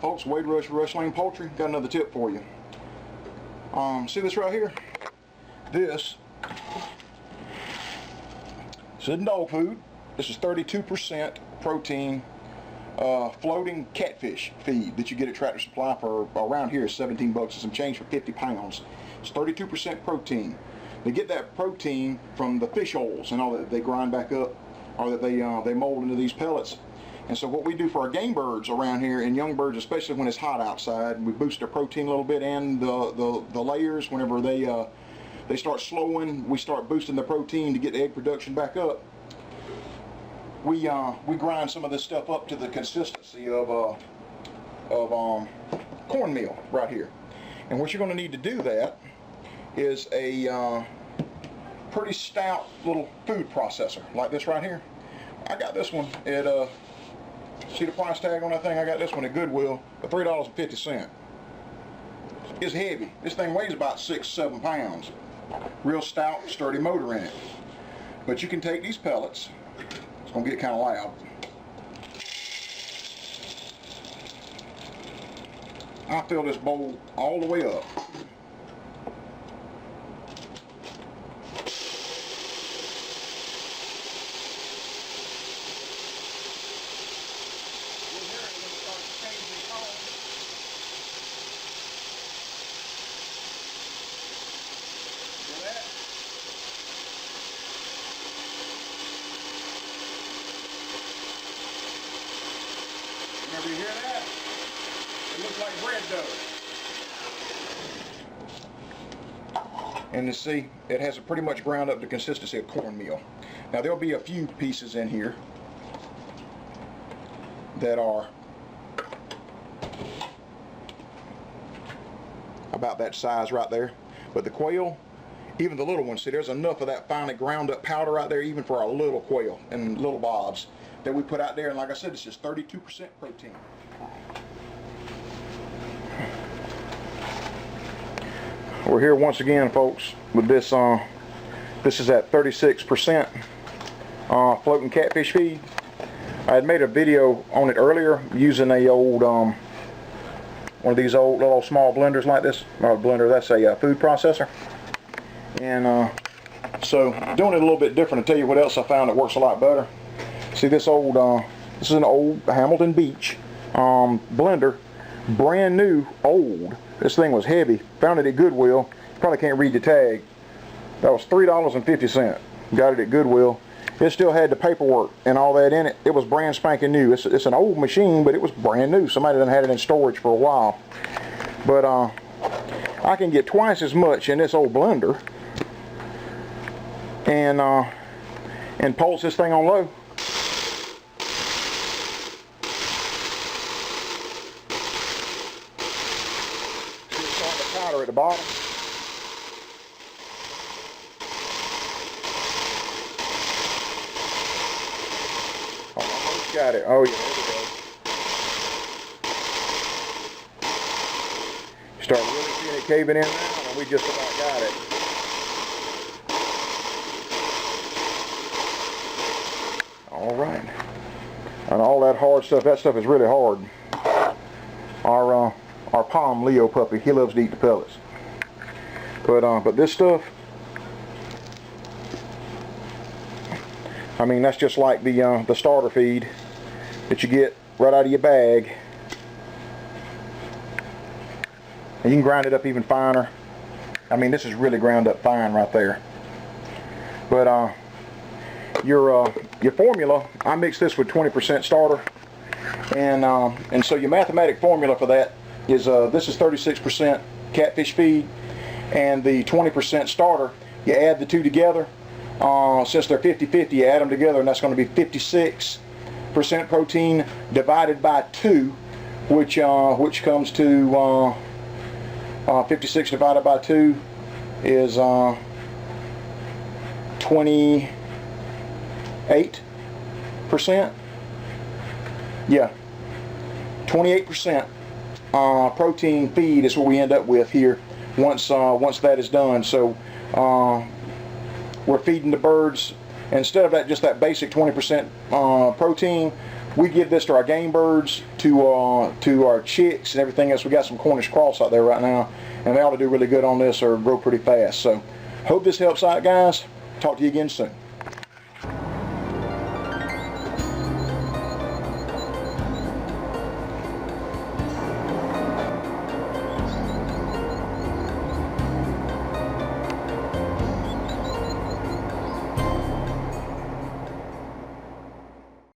Folks, Wade Rush, Rush Lane Poultry, got another tip for you. See this right here? This isn't dog food. This is 32% protein floating catfish feed that you get at Tractor Supply for around here is 17 bucks and some change for 50 pounds. It's 32% protein. They get that protein from the fish oils and all that they grind back up, or that they mold into these pellets. And so what we do for our game birds around here, and young birds especially when it's hot outside, we boost their protein a little bit, and the layers, whenever they start slowing, we start boosting the protein to get the egg production back up. We grind some of this stuff up to the consistency of cornmeal right here. And what you're going to need to do that is a pretty stout little food processor like this right here. I got this one at see the price tag on that thing? I got this one at Goodwill for $3.50. It's heavy. This thing weighs about 6-7 pounds. Real stout, sturdy motor in it. But you can take these pellets. It's going to get kind of loud. I fill this bowl all the way up. Whenever you hear that, it looks like bread dough. And you see, it has pretty much ground up the consistency of cornmeal. Now there'll be a few pieces in here that are about that size right there. But the quail, even the little ones, see there's enough of that finely ground up powder right there even for our little quail and little bobs that we put out there. And like I said, it's just 32% protein. We're here once again, folks, with this. This is at 36% floating catfish feed. I had made a video on it earlier using a old one of these old little small blenders like this. Not a blender, that's a food processor. And so doing it a little bit different to tell you what else I found that works a lot better. See this old, this is an old Hamilton Beach blender, brand new, old. This thing was heavy. Found it at Goodwill. Probably can't read the tag. That was $3.50. Got it at Goodwill. It still had the paperwork and all that in it. It was brand spanking new. It's an old machine, but it was brand new. Somebody done had it in storage for a while. But I can get twice as much in this old blender and pulse this thing on low. Powder at the bottom. Almost got it. Oh yeah, there we go. Start really seeing it caving in now, and we just about got it. All right. And all that hard stuff, that stuff is really hard. Our Palm Leo puppy, he loves to eat the pellets. But this stuff, I mean, that's just like the starter feed that you get right out of your bag. And you can grind it up even finer. I mean, this is really ground up fine right there. But your formula, I mix this with 20% starter, and so your mathematic formula for that is this is 36% catfish feed, and the 20% starter, you add the two together. Since they're 50-50, you add them together, and that's going to be 56% protein divided by 2, which comes to 56 divided by 2 is 28%. Yeah, 28%. Protein feed is what we end up with here once that is done. So we're feeding the birds, instead of that just that basic 20% protein, we give this to our game birds, to our chicks and everything else. We got some Cornish cross out there right now, and they ought to do really good on this or grow pretty fast. So hope this helps out, guys. Talk to you again soon.